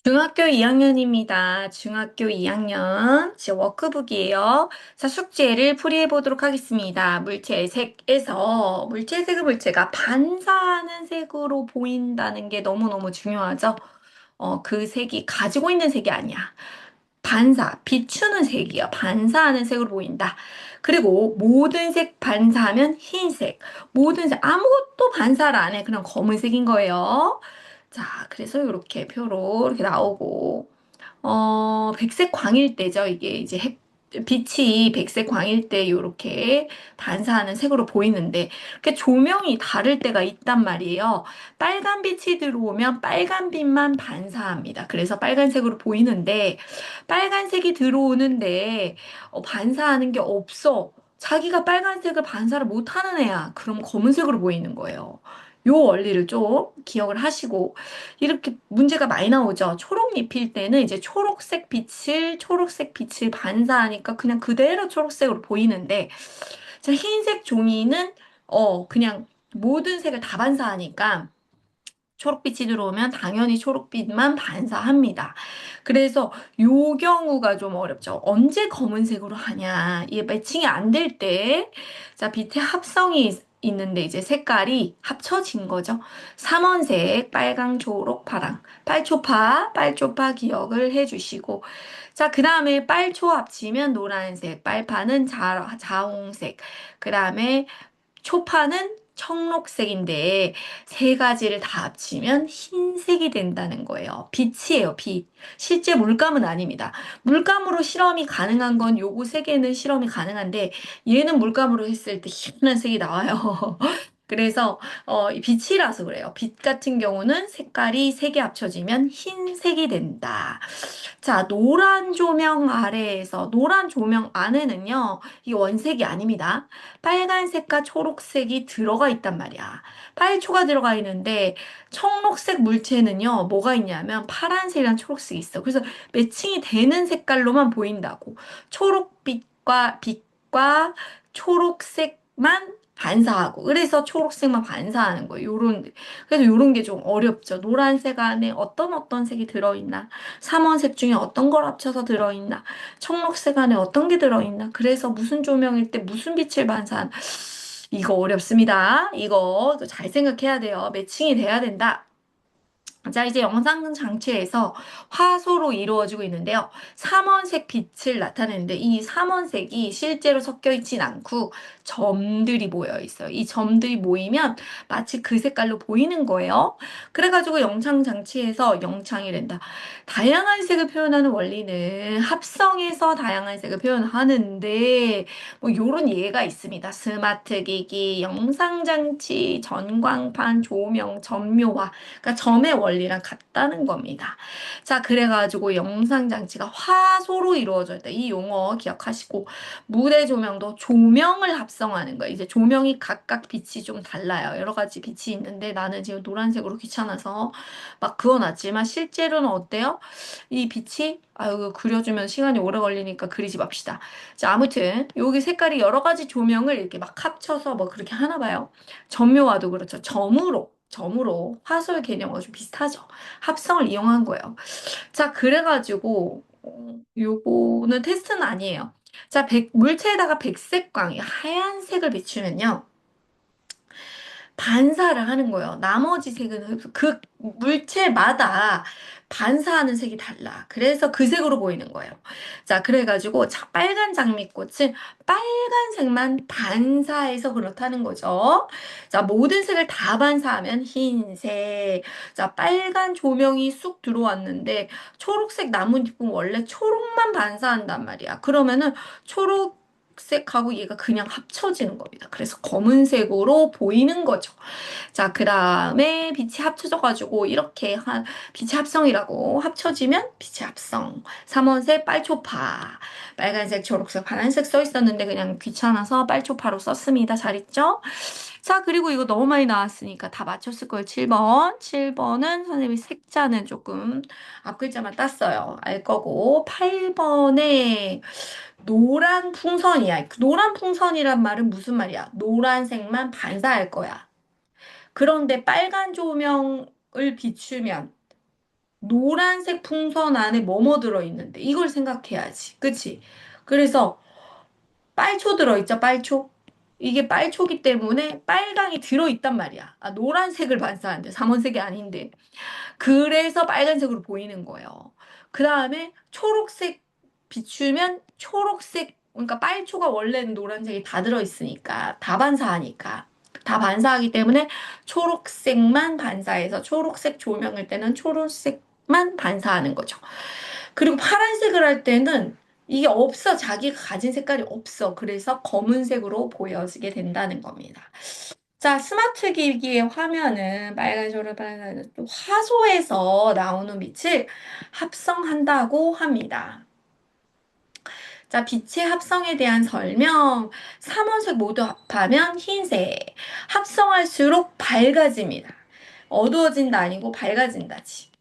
중학교 2학년입니다. 중학교 2학년. 제 워크북이에요. 자, 숙제를 풀이해 보도록 하겠습니다. 물체색에서 물체색은 물체가 반사하는 색으로 보인다는 게 너무너무 중요하죠. 그 색이 가지고 있는 색이 아니야. 반사, 비추는 색이야. 반사하는 색으로 보인다. 그리고 모든 색 반사하면 흰색. 모든 색, 아무것도 반사를 안 해. 그냥 검은색인 거예요. 자, 그래서 이렇게 표로 이렇게 나오고, 백색 광일대죠. 이게 이제 빛이 백색 광일대 이렇게 반사하는 색으로 보이는데, 이렇게 조명이 다를 때가 있단 말이에요. 빨간 빛이 들어오면 빨간 빛만 반사합니다. 그래서 빨간색으로 보이는데, 빨간색이 들어오는데, 반사하는 게 없어. 자기가 빨간색을 반사를 못하는 애야. 그럼 검은색으로 보이는 거예요. 요 원리를 좀 기억을 하시고, 이렇게 문제가 많이 나오죠. 초록잎일 때는 이제 초록색 빛을 반사하니까 그냥 그대로 초록색으로 보이는데, 자, 흰색 종이는, 그냥 모든 색을 다 반사하니까, 초록빛이 들어오면 당연히 초록빛만 반사합니다. 그래서 요 경우가 좀 어렵죠. 언제 검은색으로 하냐. 이게 매칭이 안 될 때, 자, 빛의 합성이 있는데 이제 색깔이 합쳐진 거죠. 삼원색, 빨강, 초록, 파랑. 빨초파 기억을 해주시고. 자, 그 다음에 빨초 합치면 노란색, 빨파는 자홍색. 그 다음에 초파는 청록색인데 세 가지를 다 합치면 흰색이 된다는 거예요. 빛이에요, 빛. 실제 물감은 아닙니다. 물감으로 실험이 가능한 건 요거 세 개는 실험이 가능한데 얘는 물감으로 했을 때 희한한 색이 나와요. 그래서 이 빛이라서 그래요. 빛 같은 경우는 색깔이 세 개 합쳐지면 흰색이 된다. 자, 노란 조명 아래에서 노란 조명 안에는요. 이 원색이 아닙니다. 빨간색과 초록색이 들어가 있단 말이야. 빨초가 들어가 있는데 청록색 물체는요. 뭐가 있냐면 파란색이랑 초록색이 있어. 그래서 매칭이 되는 색깔로만 보인다고. 빛과 초록색만 반사하고 그래서 초록색만 반사하는 거예요. 그래서 요런 게 좀 어렵죠. 노란색 안에 어떤 색이 들어있나? 삼원색 중에 어떤 걸 합쳐서 들어있나? 청록색 안에 어떤 게 들어있나? 그래서 무슨 조명일 때 무슨 빛을 반사하나? 이거 어렵습니다. 이거 잘 생각해야 돼요. 매칭이 돼야 된다. 자, 이제 영상 장치에서 화소로 이루어지고 있는데요. 삼원색 빛을 나타내는데 이 삼원색이 실제로 섞여 있진 않고 점들이 모여 있어요. 이 점들이 모이면 마치 그 색깔로 보이는 거예요. 그래가지고 영상 장치에서 영창이 된다. 다양한 색을 표현하는 원리는 합성해서 다양한 색을 표현하는데 뭐 요런 예가 있습니다. 스마트 기기, 영상 장치, 전광판, 조명, 점묘화 그러니까 점의 원리랑 같다는 겁니다. 자, 그래가지고 영상 장치가 화소로 이루어져 있다. 이 용어 기억하시고 무대 조명도 조명을 합성하는 거예요. 이제 조명이 각각 빛이 좀 달라요. 여러 가지 빛이 있는데 나는 지금 노란색으로 귀찮아서 막 그어놨지만 실제로는 어때요? 이 빛이 아유 그려주면 시간이 오래 걸리니까 그리지 맙시다. 자, 아무튼 여기 색깔이 여러 가지 조명을 이렇게 막 합쳐서 뭐 그렇게 하나 봐요. 점묘화도 그렇죠. 점으로 화술 개념과 좀 비슷하죠. 합성을 이용한 거예요. 자, 그래가지고 요거는 테스트는 아니에요. 자, 물체에다가 백색광이 하얀색을 비추면요. 반사를 하는 거예요. 나머지 색은 그 물체마다 반사하는 색이 달라. 그래서 그 색으로 보이는 거예요. 자, 그래가지고 빨간 장미꽃은 빨간색만 반사해서 그렇다는 거죠. 자, 모든 색을 다 반사하면 흰색. 자, 빨간 조명이 쑥 들어왔는데 초록색 나뭇잎은 원래 초록만 반사한단 말이야. 그러면은 초록색하고 얘가 그냥 합쳐지는 겁니다. 그래서 검은색으로 보이는 거죠. 자, 그 다음에 빛이 합쳐져가지고 빛이 합성이라고 합쳐지면 빛이 합성. 삼원색 빨초파. 빨간색, 초록색, 파란색 써 있었는데 그냥 귀찮아서 빨초파로 썼습니다. 잘 있죠? 자, 그리고 이거 너무 많이 나왔으니까 다 맞췄을 거예요. 7번. 7번은 선생님이 색자는 조금 앞 글자만 땄어요. 알 거고. 8번에 노란 풍선이야. 그 노란 풍선이란 말은 무슨 말이야? 노란색만 반사할 거야. 그런데 빨간 조명을 비추면 노란색 풍선 안에 뭐뭐 들어있는데 이걸 생각해야지. 그치? 그래서 빨초 들어있죠, 빨초? 이게 빨초기 때문에 빨강이 들어있단 말이야. 아, 노란색을 반사하는데, 삼원색이 아닌데. 그래서 빨간색으로 보이는 거예요. 그 다음에 초록색 비추면 초록색, 그러니까 빨초가 원래는 노란색이 다 들어있으니까, 다 반사하니까. 다 반사하기 때문에 초록색만 반사해서 초록색 조명일 때는 초록색만 반사하는 거죠. 그리고 파란색을 할 때는 이게 없어. 자기가 가진 색깔이 없어. 그래서 검은색으로 보여지게 된다는 겁니다. 자, 스마트 기기의 화면은 빨간색으로 빨간 화소에서 나오는 빛을 합성한다고 합니다. 자, 빛의 합성에 대한 설명. 삼원색 모두 합하면 흰색. 합성할수록 밝아집니다. 어두워진다 아니고 밝아진다지.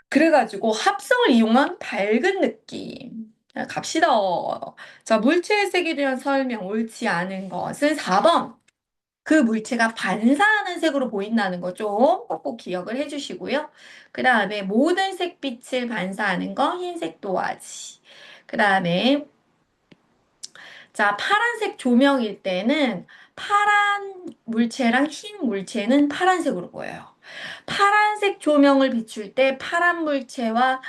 그래가지고 합성을 이용한 밝은 느낌. 자, 갑시다. 자, 물체의 색에 대한 설명 옳지 않은 것은 4번. 그 물체가 반사하는 색으로 보인다는 거 좀 꼭꼭 기억을 해주시고요. 그 다음에 모든 색빛을 반사하는 거 흰색 도화지. 그 다음에 자, 파란색 조명일 때는 파란 물체랑 흰 물체는 파란색으로 보여요. 파란색 조명을 비출 때 파란 물체와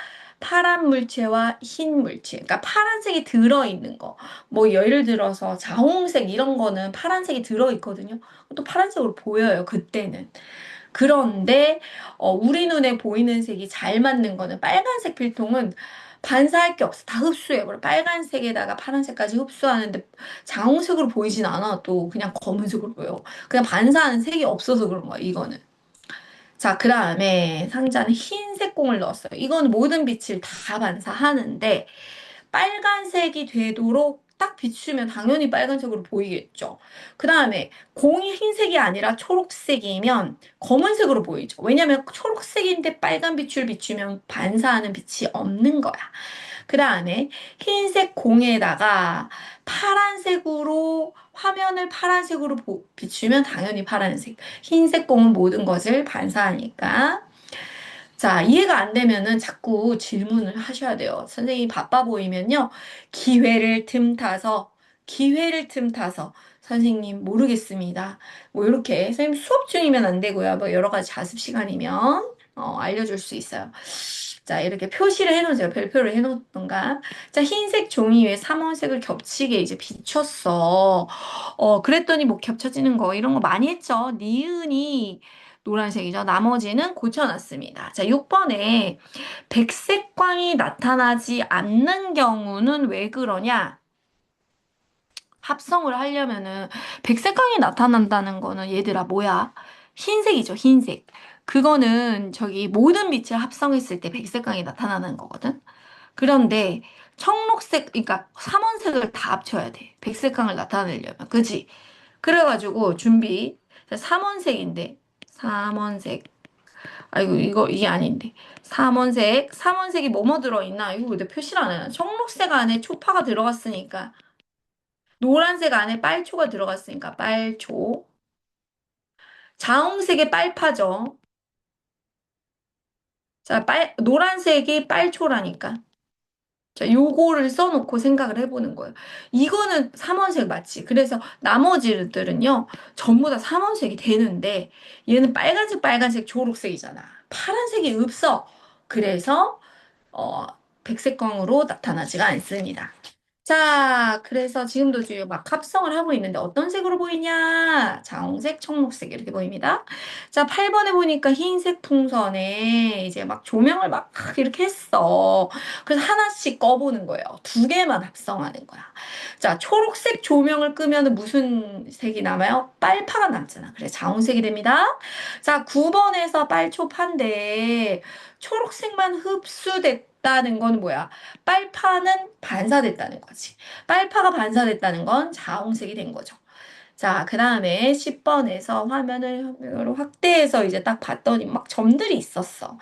흰 물체, 그러니까 파란색이 들어있는 거. 뭐 예를 들어서 자홍색 이런 거는 파란색이 들어있거든요. 또 파란색으로 보여요, 그때는. 그런데 우리 눈에 보이는 색이 잘 맞는 거는 빨간색 필통은 반사할 게 없어. 다 흡수해. 그래. 빨간색에다가 파란색까지 흡수하는데 장홍색으로 보이진 않아. 또 그냥 검은색으로 보여. 그냥 반사하는 색이 없어서 그런 거야, 이거는. 자, 그 다음에 상자는 흰색 공을 넣었어요. 이건 모든 빛을 다 반사하는데 빨간색이 되도록 딱 비추면 당연히 빨간색으로 보이겠죠. 그 다음에 공이 흰색이 아니라 초록색이면 검은색으로 보이죠. 왜냐면 초록색인데 빨간 빛을 비추면 반사하는 빛이 없는 거야. 그 다음에 흰색 공에다가 파란색으로 화면을 파란색으로 비추면 당연히 파란색. 흰색 공은 모든 것을 반사하니까. 자, 이해가 안 되면은 자꾸 질문을 하셔야 돼요. 선생님이 바빠 보이면요. 기회를 틈타서, 선생님 모르겠습니다. 뭐 이렇게, 선생님 수업 중이면 안 되고요. 뭐 여러 가지 자습 시간이면, 알려줄 수 있어요. 자, 이렇게 표시를 해놓으세요. 별표를 해놓던가. 자, 흰색 종이 위에 삼원색을 겹치게 이제 비췄어. 그랬더니 뭐 겹쳐지는 거, 이런 거 많이 했죠. 니은이 노란색이죠. 나머지는 고쳐놨습니다. 자, 6번에 백색광이 나타나지 않는 경우는 왜 그러냐? 합성을 하려면은 백색광이 나타난다는 거는 얘들아 뭐야? 흰색이죠, 흰색. 그거는 저기 모든 빛을 합성했을 때 백색광이 나타나는 거거든. 그런데 청록색, 그러니까 삼원색을 다 합쳐야 돼. 백색광을 나타내려면. 그지? 그래가지고 준비. 자, 삼원색인데, 삼원색. 아이고, 이게 아닌데. 삼원색이 뭐뭐 들어있나? 이거 왜 표시를 안 해놔? 청록색 안에 초파가 들어갔으니까. 노란색 안에 빨초가 들어갔으니까 빨초. 자홍색이 빨파죠. 자, 노란색이 빨초라니까. 자, 요거를 써놓고 생각을 해보는 거예요. 이거는 삼원색 맞지? 그래서 나머지들은요, 전부 다 삼원색이 되는데, 얘는 빨간색, 초록색이잖아. 파란색이 없어. 그래서, 어, 백색광으로 나타나지가 않습니다. 자, 그래서 지금도 지금 막 합성을 하고 있는데 어떤 색으로 보이냐? 자홍색, 청록색 이렇게 보입니다. 자, 8번에 보니까 흰색 풍선에 이제 막 조명을 막 이렇게 했어. 그래서 하나씩 꺼보는 거예요. 두 개만 합성하는 거야. 자, 초록색 조명을 끄면 무슨 색이 남아요? 빨파가 남잖아. 그래, 자홍색이 됩니다. 자, 9번에서 빨초파인데 초록색만 흡수됐다는 건 뭐야? 빨파는 반사됐다는 거지. 빨파가 반사됐다는 건 자홍색이 된 거죠. 자, 그 다음에 10번에서 화면을 확대해서 이제 딱 봤더니 막 점들이 있었어.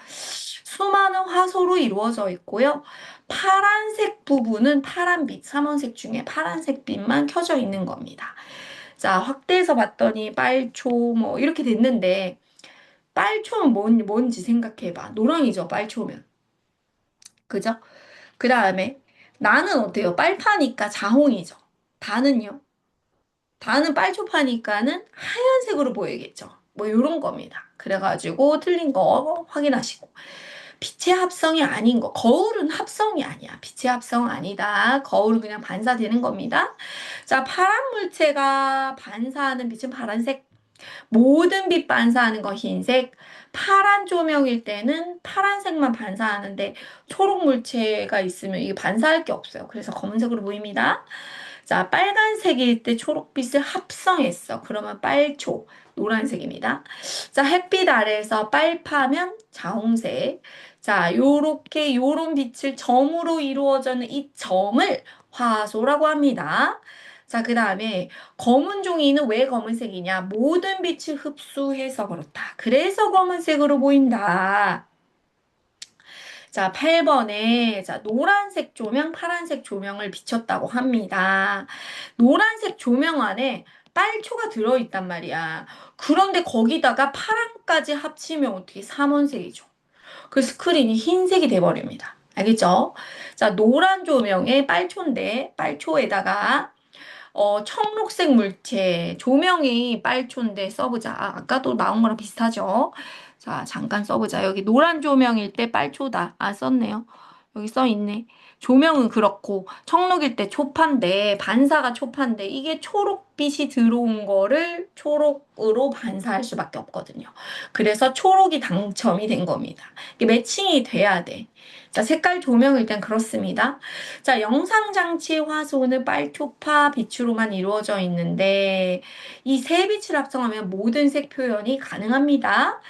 수많은 화소로 이루어져 있고요. 파란색 부분은 파란빛, 삼원색 중에 파란색 빛만 켜져 있는 겁니다. 자, 확대해서 봤더니 빨초 뭐 이렇게 됐는데 빨초는 뭔지 생각해봐. 노랑이죠, 빨초면. 그죠? 그 다음에 나는 어때요? 빨파니까 자홍이죠. 다는요? 다는 빨초파니까는 하얀색으로 보이겠죠. 뭐 요런 겁니다. 그래가지고 틀린 거 확인하시고. 빛의 합성이 아닌 거. 거울은 합성이 아니야. 빛의 합성 아니다. 거울은 그냥 반사되는 겁니다. 자, 파란 물체가 반사하는 빛은 파란색. 모든 빛 반사하는 거 흰색. 파란 조명일 때는 파란색만 반사하는데 초록 물체가 있으면 이게 반사할 게 없어요. 그래서 검은색으로 보입니다. 자, 빨간색일 때 초록빛을 합성했어. 그러면 빨초, 노란색입니다. 자, 햇빛 아래에서 빨파면 자홍색. 자, 요런 빛을 점으로 이루어지는 이 점을 화소라고 합니다. 자, 그 다음에 검은 종이는 왜 검은색이냐? 모든 빛을 흡수해서 그렇다. 그래서 검은색으로 보인다. 자, 8번에 자, 노란색 조명, 파란색 조명을 비췄다고 합니다. 노란색 조명 안에 빨초가 들어있단 말이야. 그런데 거기다가 파랑까지 합치면 어떻게 삼원색이죠? 그 스크린이 흰색이 돼버립니다. 알겠죠? 자, 노란 조명에 빨초인데, 빨초에다가 청록색 물체, 조명이 빨초인데 써보자. 아까도 나온 거랑 비슷하죠? 자, 잠깐 써보자. 여기 노란 조명일 때 빨초다. 썼네요. 여기 써있네. 조명은 그렇고, 청록일 때 초파인데, 반사가 초파인데, 이게 초록빛이 들어온 거를 초록으로 반사할 수밖에 없거든요. 그래서 초록이 당첨이 된 겁니다. 이게 매칭이 돼야 돼. 자, 색깔 조명일 땐 그렇습니다. 자, 영상장치 화소는 빨초파 빛으로만 이루어져 있는데 이 세 빛을 합성하면 모든 색 표현이 가능합니다.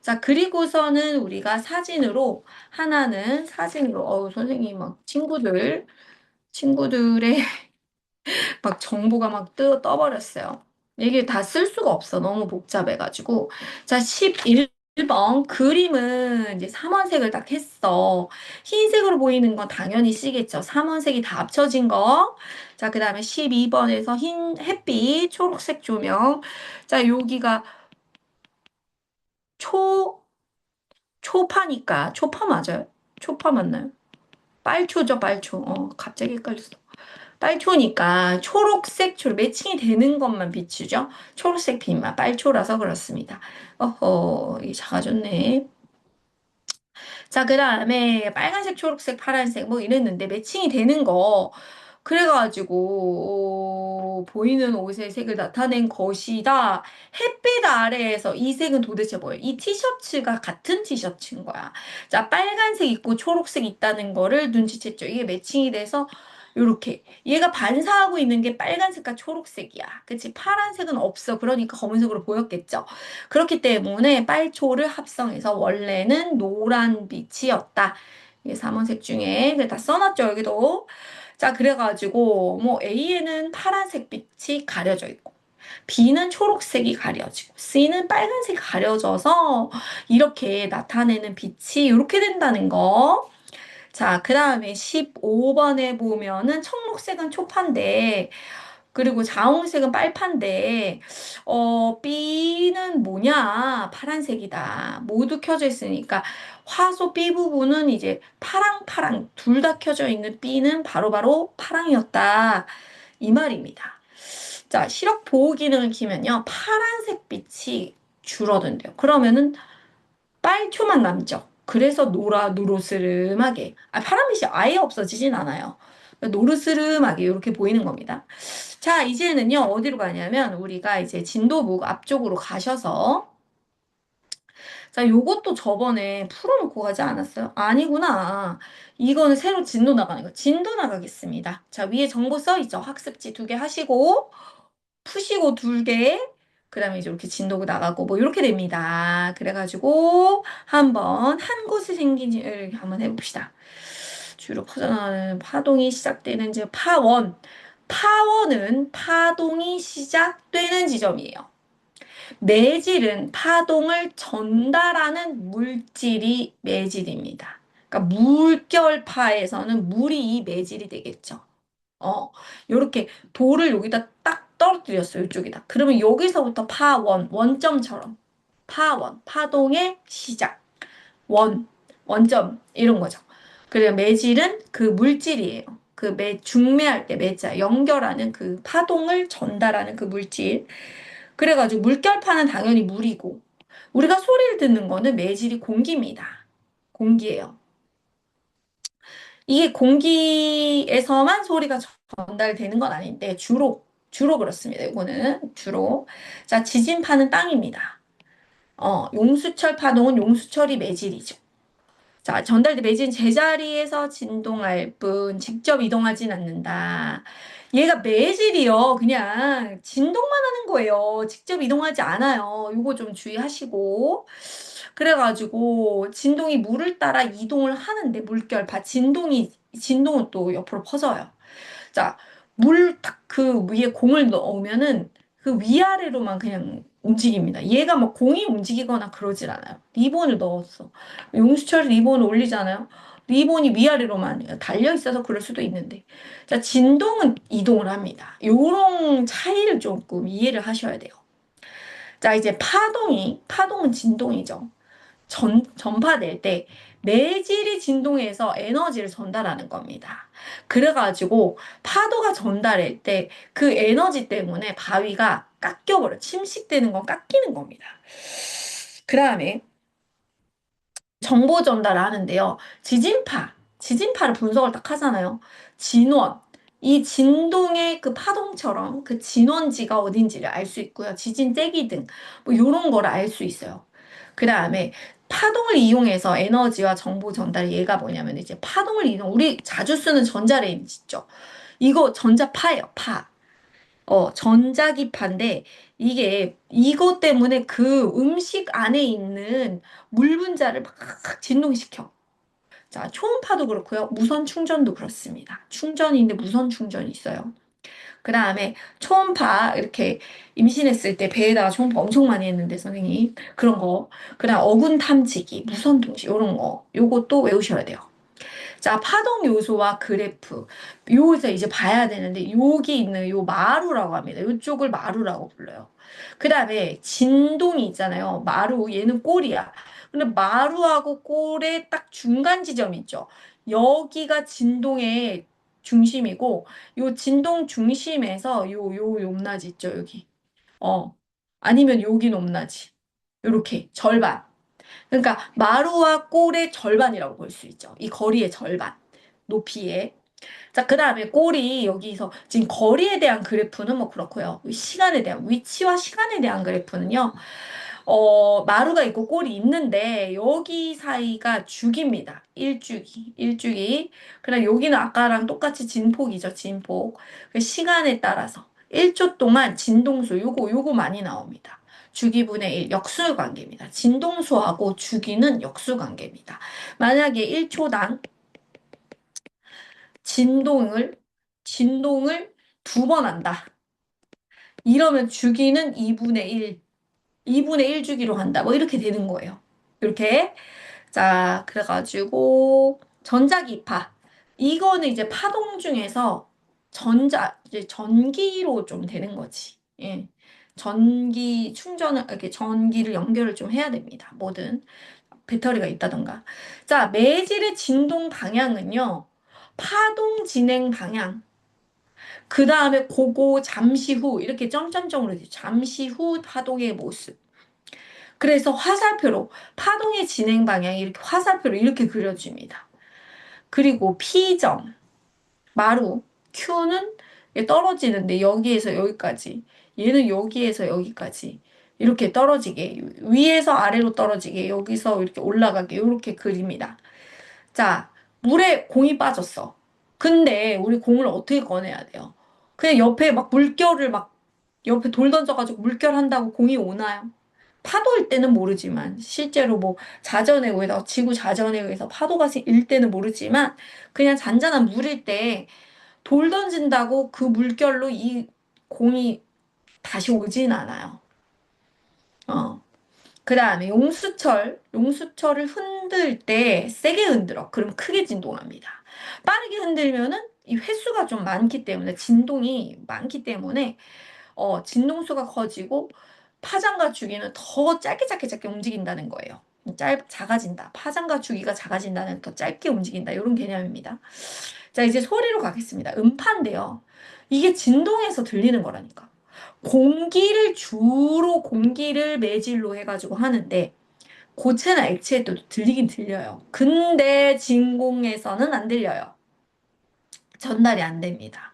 자, 그리고서는 우리가 사진으로 하나는 사진으로 선생님 막 친구들의 막 정보가 막 떠버렸어요. 이게 다 쓸 수가 없어. 너무 복잡해가지고. 자, 11번. 그림은 이제 삼원색을 딱 했어. 흰색으로 보이는 건 당연히 C겠죠. 삼원색이 다 합쳐진 거. 자, 그 다음에 12번에서 흰 햇빛, 초록색 조명. 자, 여기가 초, 초파니까. 초파 맞아요? 초파 맞나요? 빨초죠, 빨초. 갑자기 헷갈렸어. 빨초니까 초록 매칭이 되는 것만 비추죠. 초록색 빛만 빨초라서 그렇습니다. 이게 작아졌네. 자, 그 다음에 빨간색, 초록색, 파란색 뭐 이랬는데 매칭이 되는 거. 그래가지고 보이는 옷의 색을 나타낸 것이다. 햇빛 아래에서 이 색은 도대체 뭐예요? 이 티셔츠가 같은 티셔츠인 거야. 자, 빨간색 있고 초록색 있다는 거를 눈치챘죠. 이게 매칭이 돼서 요렇게 얘가 반사하고 있는 게 빨간색과 초록색이야. 그치? 파란색은 없어. 그러니까 검은색으로 보였겠죠. 그렇기 때문에 빨초를 합성해서 원래는 노란 빛이었다. 이게 삼원색 중에 다 써놨죠. 여기도. 자, 그래가지고 뭐 A에는 파란색 빛이 가려져 있고 B는 초록색이 가려지고 C는 빨간색이 가려져서 이렇게 나타내는 빛이 이렇게 된다는 거. 자, 그 다음에 15번에 보면은 청록색은 초파인데 그리고 자홍색은 빨판데, B는 뭐냐? 파란색이다. 모두 켜져 있으니까, 화소 B 부분은 이제 파랑 둘 다 켜져 있는 B는 바로바로 파랑이었다. 이 말입니다. 자, 시력 보호 기능을 키면요. 파란색 빛이 줄어든대요. 그러면은 빨초만 남죠. 그래서 노르스름하게. 파란빛이 아예 없어지진 않아요. 노르스름하게 이렇게 보이는 겁니다. 자, 이제는요, 어디로 가냐면, 우리가 이제 진도북 앞쪽으로 가셔서, 자, 요것도 저번에 풀어놓고 가지 않았어요? 아니구나. 이거는 새로 진도 나가는 거. 진도 나가겠습니다. 자, 위에 정보 써있죠? 학습지 2개 하시고, 푸시고 2개, 그 다음에 이제 이렇게 진도가 나가고, 뭐, 이렇게 됩니다. 그래가지고, 한번, 한 곳에 생긴지를 한번 해봅시다. 주로 퍼져나가는 파동이 시작되는 파원. 파원은 파동이 시작되는 지점이에요. 매질은 파동을 전달하는 물질이 매질입니다. 그러니까 물결파에서는 물이 이 매질이 되겠죠. 요렇게 돌을 여기다 딱 떨어뜨렸어요. 이쪽에다. 그러면 여기서부터 원점처럼. 파원, 파동의 시작, 원, 원점 이런 거죠. 그래서 매질은 그 물질이에요. 그 중매할 때 매자, 연결하는 그 파동을 전달하는 그 물질. 그래가지고 물결파는 당연히 물이고, 우리가 소리를 듣는 거는 매질이 공기입니다. 공기예요. 이게 공기에서만 소리가 전달되는 건 아닌데, 주로 그렇습니다. 이거는 주로. 자, 지진파는 땅입니다. 용수철 파동은 용수철이 매질이죠. 자, 전달된 매진 제자리에서 진동할 뿐 직접 이동하진 않는다. 얘가 매질이요. 그냥 진동만 하는 거예요. 직접 이동하지 않아요. 요거 좀 주의하시고. 그래가지고 진동이 물을 따라 이동을 하는데 물결파 진동은 또 옆으로 퍼져요. 자, 물 딱 그 위에 공을 넣으면은 그 위아래로만 그냥 움직입니다. 얘가 막 공이 움직이거나 그러질 않아요. 리본을 넣었어. 용수철 리본을 올리잖아요. 리본이 위아래로만 달려 있어서 그럴 수도 있는데. 자, 진동은 이동을 합니다. 요런 차이를 조금 이해를 하셔야 돼요. 자, 이제 파동은 진동이죠. 전파될 때 매질이 진동해서 에너지를 전달하는 겁니다. 그래가지고 파도가 전달할 때 그 에너지 때문에 바위가 침식되는 건 깎이는 겁니다. 그 다음에 정보 전달을 하는데요. 지진파를 분석을 딱 하잖아요. 진원. 이 진동의 그 파동처럼 그 진원지가 어딘지를 알 수 있고요. 지진 세기 등, 뭐, 요런 거를 알 수 있어요. 그 다음에 파동을 이용해서 에너지와 정보 전달 얘가 뭐냐면 이제 우리 자주 쓰는 전자레인지 있죠. 이거 전자파예요, 파. 전자기파인데 이게 이것 때문에 그 음식 안에 있는 물 분자를 막 진동시켜. 자, 초음파도 그렇고요. 무선 충전도 그렇습니다. 충전인데 무선 충전이 있어요. 그 다음에 초음파 이렇게 임신했을 때 배에다가 초음파 엄청 많이 했는데 선생님 그런 거. 그다음 어군 탐지기, 무선 통신 이런 거. 요것도 외우셔야 돼요. 자, 파동 요소와 그래프. 요기서 이제 봐야 되는데, 여기 있는 요 마루라고 합니다. 요쪽을 마루라고 불러요. 그 다음에 진동이 있잖아요. 마루, 얘는 꼬리야. 근데 마루하고 꼴의 딱 중간 지점 있죠. 여기가 진동의 중심이고, 요 진동 중심에서 요 높낮이 있죠, 여기. 어. 아니면 여기 높낮이. 요렇게, 절반. 그러니까 마루와 꼴의 절반이라고 볼 수 있죠. 이 거리의 절반. 높이에. 자, 그 다음에 꼴이 여기서 지금 거리에 대한 그래프는 뭐 그렇고요. 위치와 시간에 대한 그래프는요. 마루가 있고 꼴이 있는데 여기 사이가 주기입니다. 일주기. 그다음 여기는 아까랑 똑같이 진폭이죠. 진폭. 그 시간에 따라서 1초 동안 진동수 요거 많이 나옵니다. 주기분의 1 역수 관계입니다. 진동수하고 주기는 역수 관계입니다. 만약에 1초당 진동을 2번 한다. 이러면 주기는 2분의 1 주기로 한다. 뭐 이렇게 되는 거예요. 이렇게. 자, 그래가지고 전자기파. 이거는 이제 파동 중에서 이제 전기로 좀 되는 거지. 예. 이렇게 전기를 연결을 좀 해야 됩니다. 뭐든. 배터리가 있다던가. 자, 매질의 진동 방향은요. 파동 진행 방향. 그 다음에 고거 잠시 후 이렇게 점점점으로 돼. 잠시 후 파동의 모습. 그래서 화살표로 파동의 진행 방향이 이렇게 화살표로 이렇게 그려집니다. 그리고 P점, 마루, Q는 떨어지는데 여기에서 여기까지. 얘는 여기에서 여기까지. 이렇게 떨어지게 위에서 아래로 떨어지게 여기서 이렇게 올라가게 이렇게 그립니다. 자, 물에 공이 빠졌어. 근데 우리 공을 어떻게 꺼내야 돼요? 그냥 옆에 막 물결을 막 옆에 돌 던져가지고 물결 한다고 공이 오나요? 파도일 때는 모르지만 실제로 뭐 자전에 의해서 지구 자전에 의해서 파도가 일 때는 모르지만 그냥 잔잔한 물일 때 돌 던진다고 그 물결로 이 공이 다시 오진 않아요. 어. 그 다음에 용수철을 흔들 때 세게 흔들어. 그럼 크게 진동합니다. 빠르게 흔들면은 이 횟수가 좀 많기 때문에 진동이 많기 때문에 진동수가 커지고 파장과 주기는 더 짧게 짧게 짧게 움직인다는 거예요. 작아진다. 파장과 주기가 작아진다는 더 짧게 움직인다. 이런 개념입니다. 자, 이제 소리로 가겠습니다. 음파인데요. 이게 진동에서 들리는 거라니까. 주로 공기를 매질로 해가지고 하는데, 고체나 액체에도 들리긴 들려요. 근데 진공에서는 안 들려요. 전달이 안 됩니다.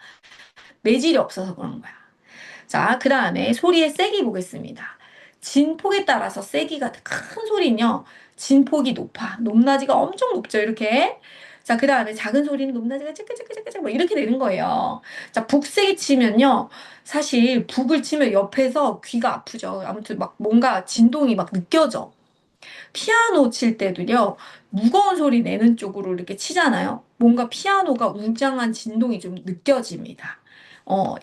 매질이 없어서 그런 거야. 자, 그 다음에 소리의 세기 보겠습니다. 진폭에 따라서 세기가 큰 소리는요, 진폭이 높낮이가 엄청 높죠, 이렇게. 자, 그 다음에 작은 소리는 높낮이가 찌끄찌끄찌끄 뭐 이렇게 되는 거예요. 자, 북세기 치면요, 사실 북을 치면 옆에서 귀가 아프죠. 아무튼 막 뭔가 진동이 막 느껴져. 피아노 칠 때도요, 무거운 소리 내는 쪽으로 이렇게 치잖아요. 뭔가 피아노가 웅장한 진동이 좀 느껴집니다.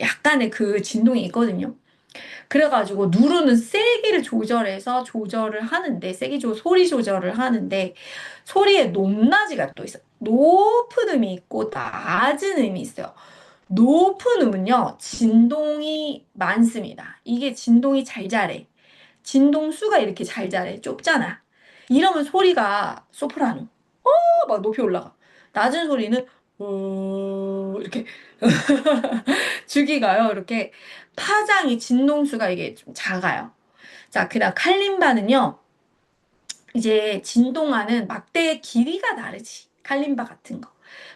약간의 그 진동이 있거든요. 그래가지고 누르는 세기를 조절을 하는데, 소리 조절을 하는데, 소리의 높낮이가 또 있어요. 높은 음이 있고, 낮은 음이 있어요. 높은 음은요, 진동이 많습니다. 이게 진동이 잘 자래. 진동수가 이렇게 잘 자래. 좁잖아. 이러면 소리가 소프라노. 막 높이 올라가. 낮은 소리는 이렇게 주기가요. 이렇게 파장이 진동수가 이게 좀 작아요. 자, 그다음 칼림바는요. 이제 진동하는 막대의 길이가 다르지. 칼림바 같은 거.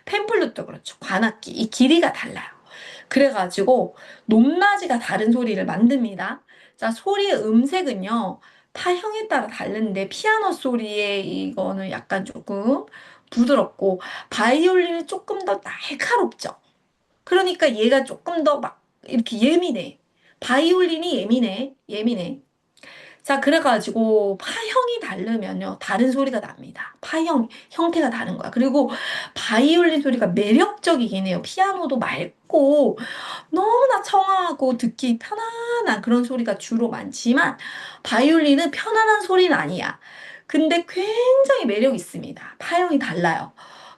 펜플룻도 그렇죠. 관악기. 이 길이가 달라요. 그래가지고 높낮이가 다른 소리를 만듭니다. 자, 소리의 음색은요. 타형에 따라 다른데 피아노 소리의 이거는 약간 조금 부드럽고 바이올린은 조금 더 날카롭죠. 그러니까 얘가 조금 더 막 이렇게 예민해. 바이올린이 예민해. 자, 그래가지고 파형이 다르면요. 다른 소리가 납니다. 형태가 다른 거야. 그리고 바이올린 소리가 매력적이긴 해요. 피아노도 맑고 너무나 청아하고 듣기 편안한 그런 소리가 주로 많지만 바이올린은 편안한 소리는 아니야. 근데 굉장히 매력 있습니다. 파형이 달라요.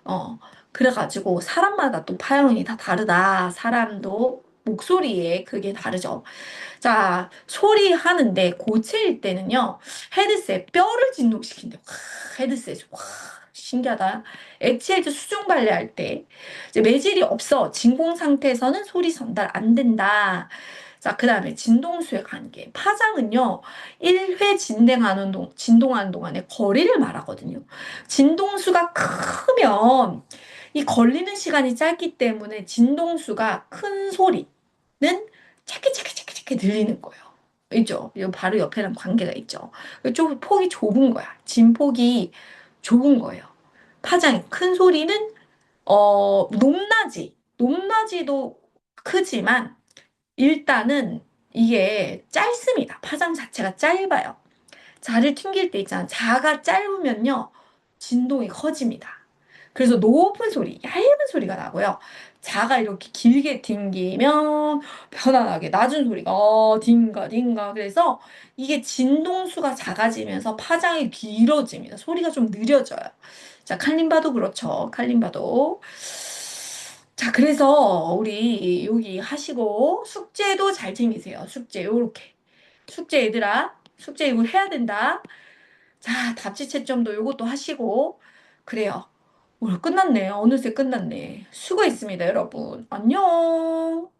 어, 그래가지고 사람마다 또 파형이 다 다르다. 사람도 목소리에 그게 다르죠. 자, 소리 하는데 고체일 때는요, 헤드셋, 뼈를 진동시킨대요. 헤드셋, 와, 신기하다. 액체에서 수중 발레할 때, 이제 매질이 없어. 진공 상태에서는 소리 전달 안 된다. 자, 그 다음에 진동수의 관계. 파장은요, 1회 진동하는 동안에 거리를 말하거든요. 진동수가 크면, 이 걸리는 시간이 짧기 때문에 진동수가 큰 소리는 차키차키차키차키 들리는 거예요. 있죠? 이 바로 옆에랑 관계가 있죠. 좀 폭이 좁은 거야. 진폭이 좁은 거예요. 파장이 큰 소리는 높낮이도 크지만 일단은 이게 짧습니다. 파장 자체가 짧아요. 자를 튕길 때 있잖아. 자가 짧으면요. 진동이 커집니다. 그래서 높은 소리, 얇은 소리가 나고요. 자가 이렇게 길게 튕기면 편안하게 낮은 소리가 딩가 딩가 그래서 이게 진동수가 작아지면서 파장이 길어집니다. 소리가 좀 느려져요. 자, 칼림바도 그렇죠. 칼림바도. 자, 그래서 우리 여기 하시고 숙제도 잘 챙기세요. 숙제 요렇게. 숙제 얘들아. 숙제 이거 해야 된다. 자, 답지 채점도 요것도 하시고 그래요. 오늘 끝났네요. 어느새 끝났네. 수고했습니다, 여러분. 안녕.